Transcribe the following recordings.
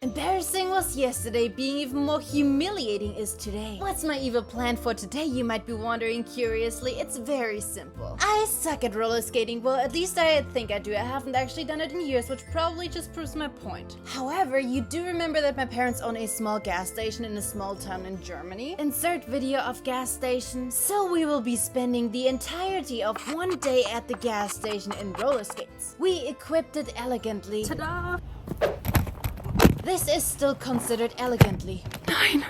Embarrassing was yesterday, being even more humiliating is today. What's my evil plan for today, you might be wondering curiously? It's very simple. I suck at roller skating, well at least I think I do. I haven't actually done it in years, which probably just proves my point. However, you do remember that my parents own a small gas station in a small town in Germany? Insert video of gas station. So we will be spending the entirety of one day at the gas station in roller skates. We equipped it elegantly. Ta-da! This is still considered elegantly. Nein!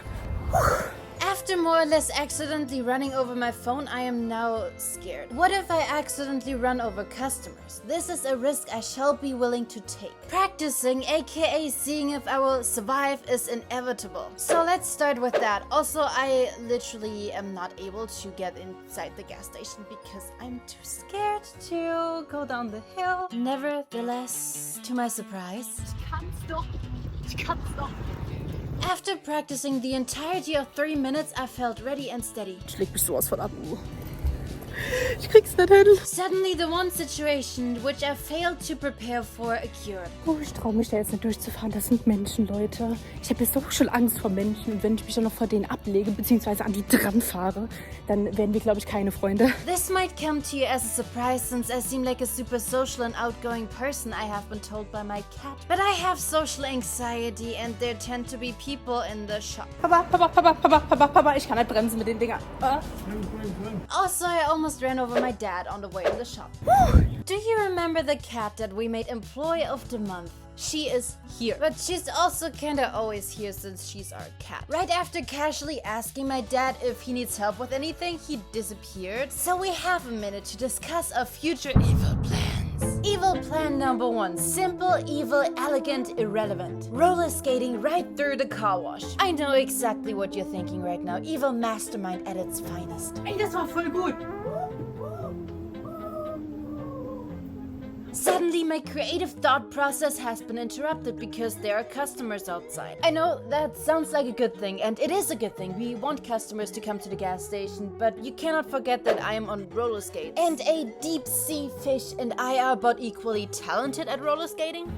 After more or less accidentally running over my phone, I am now scared. What if I accidentally run over customers? This is a risk I shall be willing to take. Practicing, aka seeing if I will survive, is inevitable. So let's start with that. Also, I literally am not able to get inside the gas station because I'm too scared to go down the hill. Nevertheless, to my surprise, Ich kann's doch. after practicing the entirety of 3 minutes, I felt ready and steady. Schlägt mich sowas von ab. Ich krieg's nicht hin. Suddenly, the one situation which I failed to prepare for occurred. Oh, ich traue mich da jetzt nicht durchzufahren. Das sind Menschen, Leute. Ich habe jetzt doch schon Angst vor Menschen. Und wenn ich mich dann noch vor denen ablege, beziehungsweise an die dran fahre, dann werden wir, glaube ich, keine Freunde. This might come to you as a surprise since I seem like a super social and outgoing person, I have been told by my cat. But I have social anxiety and there tend to be people in the shop. Papa, ich kann nicht bremsen mit den Dingern. Also, I almost ran over my dad on the way to the shop. Do you remember the cat that we made Employee of the Month? She is here. But she's also kinda always here since she's our cat. Right after casually asking my dad if he needs help with anything, he disappeared. So we have a minute to discuss our future evil plans. Evil plan number 1. Simple, evil, elegant, irrelevant. Roller skating right through the car wash. I know exactly what you're thinking right now. Evil mastermind at its finest. Ey, das war voll gut. Suddenly, my creative thought process has been interrupted because there are customers outside. I know that sounds like a good thing, and it is a good thing. We want customers to come to the gas station, but you cannot forget that I am on roller skates. And a deep sea fish and I are about equally talented at roller skating.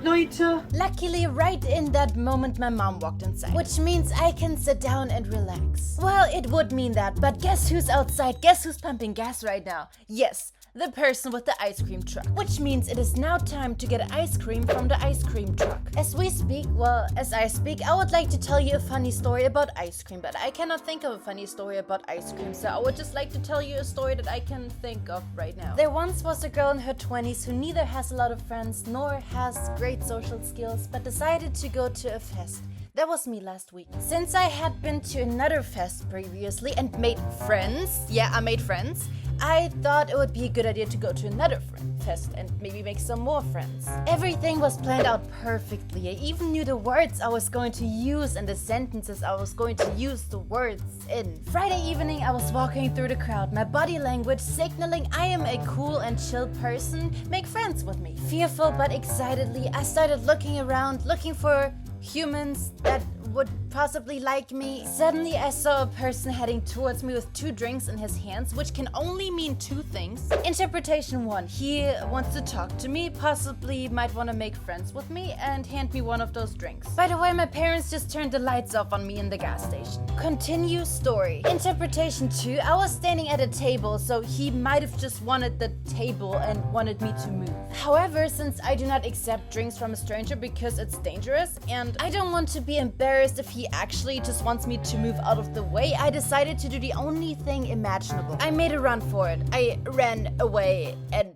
Leute. Luckily, right in that moment, my mom walked inside, which means I can sit down and relax. Well, it would mean that, but guess who's outside? Guess who's pumping gas right now? Yes, the person with the ice cream truck. Which means it is now time to get ice cream from the ice cream truck. As I speak, I would like to tell you a funny story about ice cream, but I cannot think of a funny story about ice cream, so I would just like to tell you a story that I can think of right now. There once was a girl in her 20s who neither has a lot of friends nor has great social skills, but decided to go to a fest. That was me last week. Since I had been to another fest previously and made friends, yeah, I made friends, I thought it would be a good idea to go to another fest and maybe make some more friends. Everything was planned out perfectly. I even knew the words I was going to use and the sentences I was going to use the words in. Friday evening, I was walking through the crowd, my body language signaling I am a cool and chill person, make friends with me. Fearful but excitedly, I started looking around, looking for humans that would possibly like me. Suddenly, I saw a person heading towards me with 2 drinks in his hands, which can only mean 2 things. Interpretation 1, he wants to talk to me, possibly might want to make friends with me, and hand me one of those drinks. By the way, my parents just turned the lights off on me in the gas station. Continue story. Interpretation 2, I was standing at a table, so he might have just wanted the table and wanted me to move. However, since I do not accept drinks from a stranger because it's dangerous, and I don't want to be embarrassed if he actually just wants me to move out of the way, I decided to do the only thing imaginable. I made a run for it. I ran away and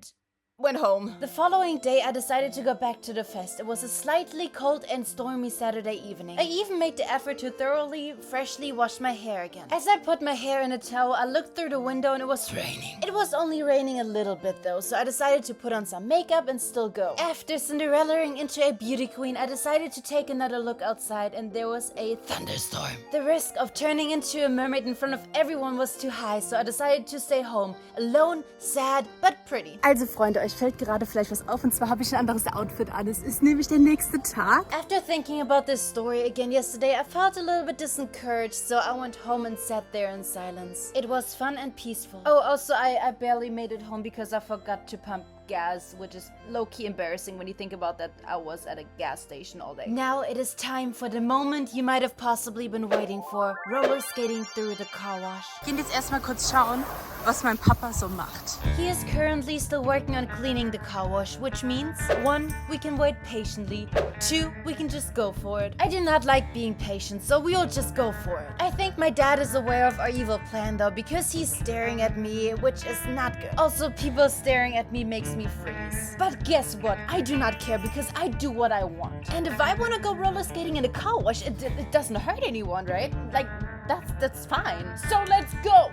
went home. The following day, I decided to go back to the fest. It was a slightly cold and stormy Saturday evening. I even made the effort to thoroughly, freshly wash my hair again. As I put my hair in a towel, I looked through the window and it was raining. It was only raining a little bit though, so I decided to put on some makeup and still go. After Cinderellaing into a beauty queen, I decided to take another look outside and there was a thunderstorm. The risk of turning into a mermaid in front of everyone was too high, so I decided to stay home. Alone, sad, but pretty. Also Freunde, euch fällt gerade vielleicht was auf und zwar habe ich ein anderes Outfit an. Es ist nämlich der nächste Tag. After thinking about this story again yesterday, I felt a little bit disencouraged, so I went home and sat there in silence. It was fun and peaceful. Oh, also I barely made it home because I forgot to pump gas, which is low-key embarrassing when you think about that I was at a gas station all day. Now it is time for the moment you might have possibly been waiting for. Roller skating through the car wash. Wir gehen jetzt erstmal kurz schauen, was mein Papa so macht. He is currently still working on cleaning the car wash, which means 1, we can wait patiently, 2, we can just go for it. I do not like being patient, so we'll just go for it. I think my dad is aware of our evil plan though, because he's staring at me, which is not good. Also, people staring at me makes me freeze. But guess what? I do not care because I do what I want. And if I want to go roller skating in a car wash, it doesn't hurt anyone, right? Like, that's fine. So let's go!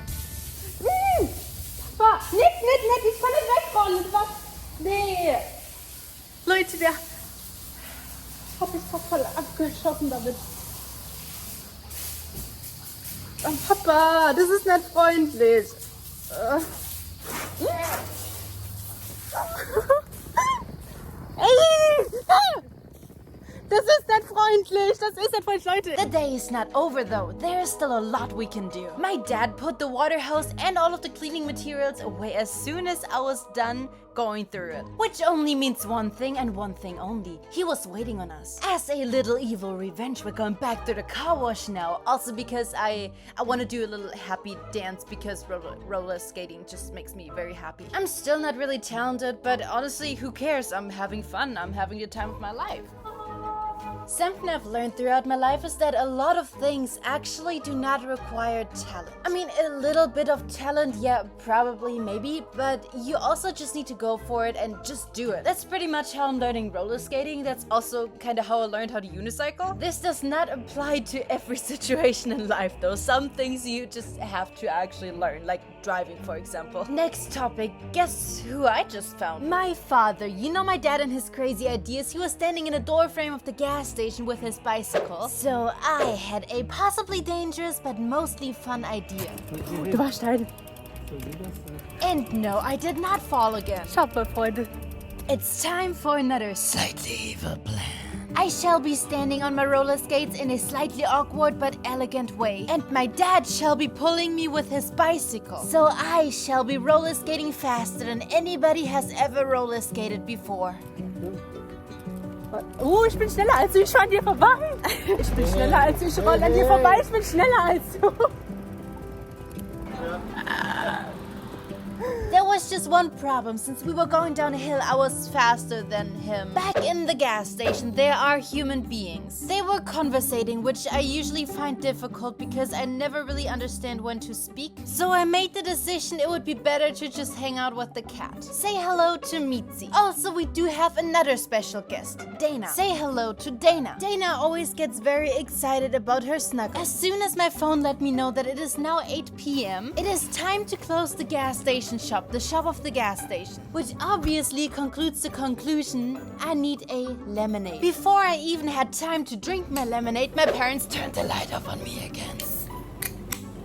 Papa, nicht, ich kann nicht wegfahren. Was? Nee. Leute, der hat mich fast voll abgeschossen damit. Oh, Papa, das ist nicht freundlich. Das ist nicht freundlich. Das ist nicht freundlich, Leute. The day is not over though. There is still a lot we can do. My dad put the water hose and all of the cleaning materials away as soon as I was done going through it. Which only means one thing and one thing only. He was waiting on us. As a little evil revenge, we're going back to the car wash now. Also because I want to do a little happy dance because roller skating just makes me very happy. I'm still not really talented, but honestly, who cares? I'm having fun. I'm having the time of my life. Something I've learned throughout my life is that a lot of things actually do not require talent. I mean, a little bit of talent, yeah, probably, maybe, but you also just need to go for it and just do it. That's pretty much how I'm learning roller skating. That's also kind of how I learned how to unicycle. This does not apply to every situation in life, though. Some things you just have to actually learn, like driving, for example. Next topic, guess who I just found? My father. You know my dad and his crazy ideas? He was standing in a doorframe of the gas station with his bicycle. So I had a possibly dangerous but mostly fun idea. Du warst ein. And no, I did not fall again. Schaut mal, Freunde. It's time for another slightly evil plan. I shall be standing on my roller skates in a slightly awkward but elegant way, and my dad shall be pulling me with his bicycle. So I shall be roller skating faster than anybody has ever roller skated before. Ich bin schneller als du, ich fahre an dir vorbei. Ich bin schneller als du, ich rolle an dir vorbei, ich bin schneller als du. There was just one problem. Since we were going down a hill, I was faster than him. Back in the gas station, there are human beings. They were conversating, which I usually find difficult because I never really understand when to speak. So I made the decision it would be better to just hang out with the cat. Say hello to Mitzi. Also, we do have another special guest, Dana. Say hello to Dana. Dana always gets very excited about her snuggle. As soon as my phone let me know that it is now 8 p.m., it is time to close the gas station shop, the shop of the gas station, which obviously concludes the conclusion I need a lemonade. Before I even had time to drink my lemonade, my parents turned the light off on me again.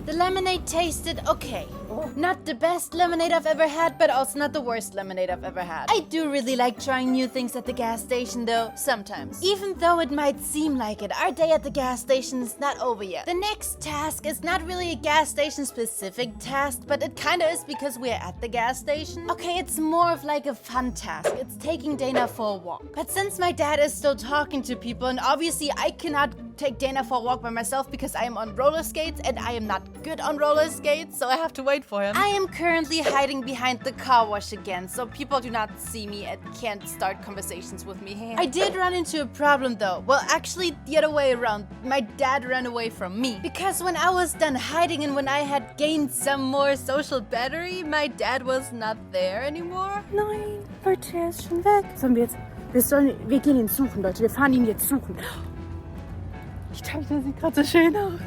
The lemonade tasted okay. Not the best lemonade I've ever had, but also not the worst lemonade I've ever had. I do really like trying new things at the gas station though, sometimes. Even though it might seem like it, our day at the gas station is not over yet. The next task is not really a gas station specific task, but it kinda is because we're at the gas station. Okay, it's more of like a fun task. It's taking Dana for a walk. But since my dad is still talking to people, and obviously I cannot take Dana for a walk by myself because I am on roller skates and I am not good on roller skates, so I have to wait for him. I am currently hiding behind the car wash again, so people do not see me and can't start conversations with me. I did run into a problem though. Well, actually the other way around. My dad ran away from me. Because when I was done hiding and when I had gained some more social battery, my dad was not there anymore. Nein, Leute, er ist schon weg. Wir gehen ihn suchen, Leute. Wir fahren ihn jetzt suchen. Ich glaube, der sieht gerade so schön aus.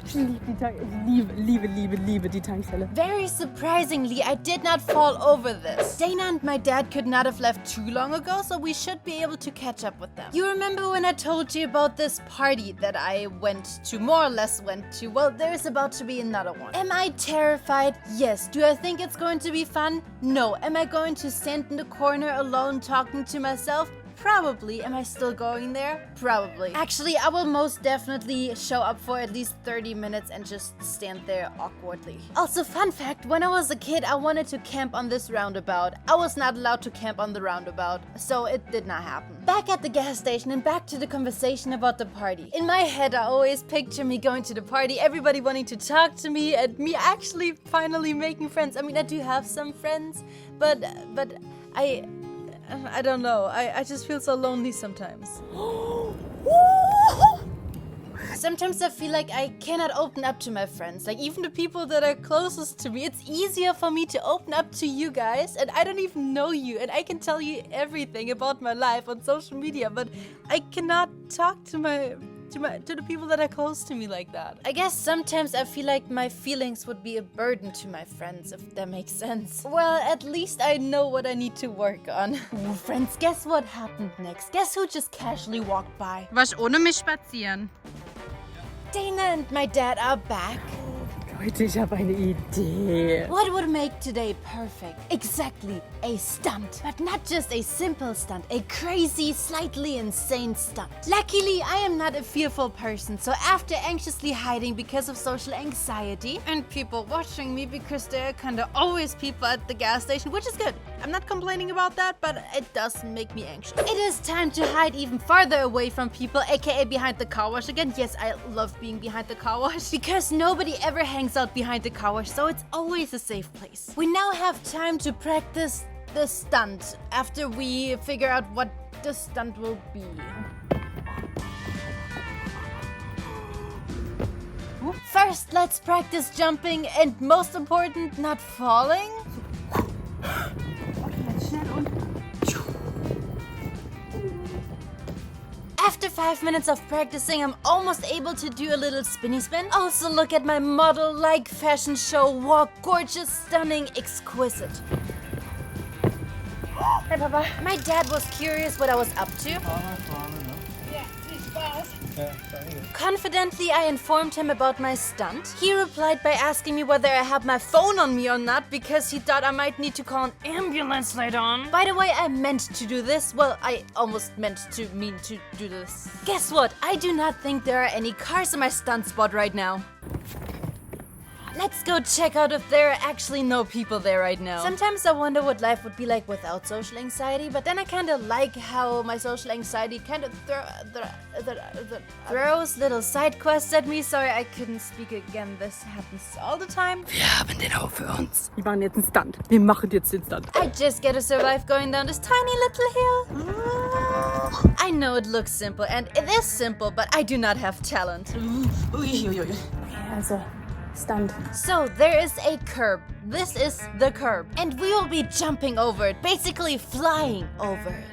Ich liebe die Tankstelle. Very surprisingly, I did not fall over this. Dana and my dad could not have left too long ago, so we should be able to catch up with them. You remember when I told you about this party that I more or less went to? Well, there's about to be another one. Am I terrified? Yes. Do I think it's going to be fun? No. Am I going to stand in the corner alone talking to myself? Probably. Am I still going there? Probably. Actually, I will most definitely show up for at least 30 minutes and just stand there awkwardly. Also, fun fact, when I was a kid, I wanted to camp on this roundabout. I was not allowed to camp on the roundabout, so it did not happen. Back at the gas station and back to the conversation about the party. In my head, I always picture me going to the party, everybody wanting to talk to me, and me actually finally making friends. I mean, I do have some friends, but I don't know. I just feel so lonely sometimes. Sometimes I feel like I cannot open up to my friends. Like, even the people that are closest to me, it's easier for me to open up to you guys, and I don't even know you, and I can tell you everything about my life on social media, but I cannot talk to the people that are close to me like that. I guess sometimes I feel like my feelings would be a burden to my friends, if that makes sense. Well, at least I know what I need to work on. Ooh, friends, guess what happened next? Guess who just casually walked by? Warst ohne mich spazieren. Dana and my dad are back. Leute, ich habe eine Idee. What would make today perfect? Exactly, a stunt. But not just a simple stunt, a crazy, slightly insane stunt. Luckily, I am not a fearful person, so after anxiously hiding because of social anxiety and people watching me because there are kind of always people at the gas station, which is good. I'm not complaining about that, but it does make me anxious. It is time to hide even farther away from people, aka behind the car wash again. Yes, I love being behind the car wash because nobody ever hangs out behind the car wash, so it's always a safe place. We now have time to practice the stunt after we figure out what the stunt will be. First, let's practice jumping and most important, not falling. After 5 minutes of practicing, I'm almost able to do a little spinny spin. Also, look at my model-like fashion show walk. Gorgeous, stunning, exquisite. Hey, Papa. My dad was curious what I was up to. Confidently, I informed him about my stunt. He replied by asking me whether I have my phone on me or not because he thought I might need to call an ambulance later on. By the way, I meant to do this. Well, I almost meant to do this. Guess what? I do not think there are any cars in my stunt spot right now. Let's go check out if there are actually no people there right now. Sometimes I wonder what life would be like without social anxiety, but then I kind of like how my social anxiety kind of throws little side quests at me. Sorry, I couldn't speak again. This happens all the time. Wir haben den Hof für uns. Wir machen jetzt einen Stunt. Wir machen jetzt den Stunt. I just gotta survive going down this tiny little hill. I know it looks simple, and it is simple, but I do not have talent. Okay, also... Stunt. So there is a curb. This is the curb. And we will be jumping over it, basically flying over it.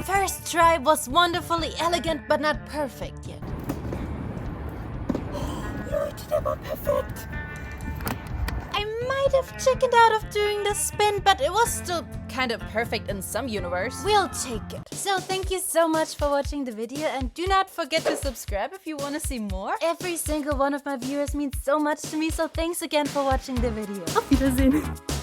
First try was wonderfully elegant, but not perfect yet. Leute, der war perfekt. I might have chickened out of doing the spin, but it was still kind of perfect in some universe. We'll take it. So thank you so much for watching the video, and do not forget to subscribe if you want to see more. Every single one of my viewers means so much to me, so thanks again for watching the video. Auf Wiedersehen.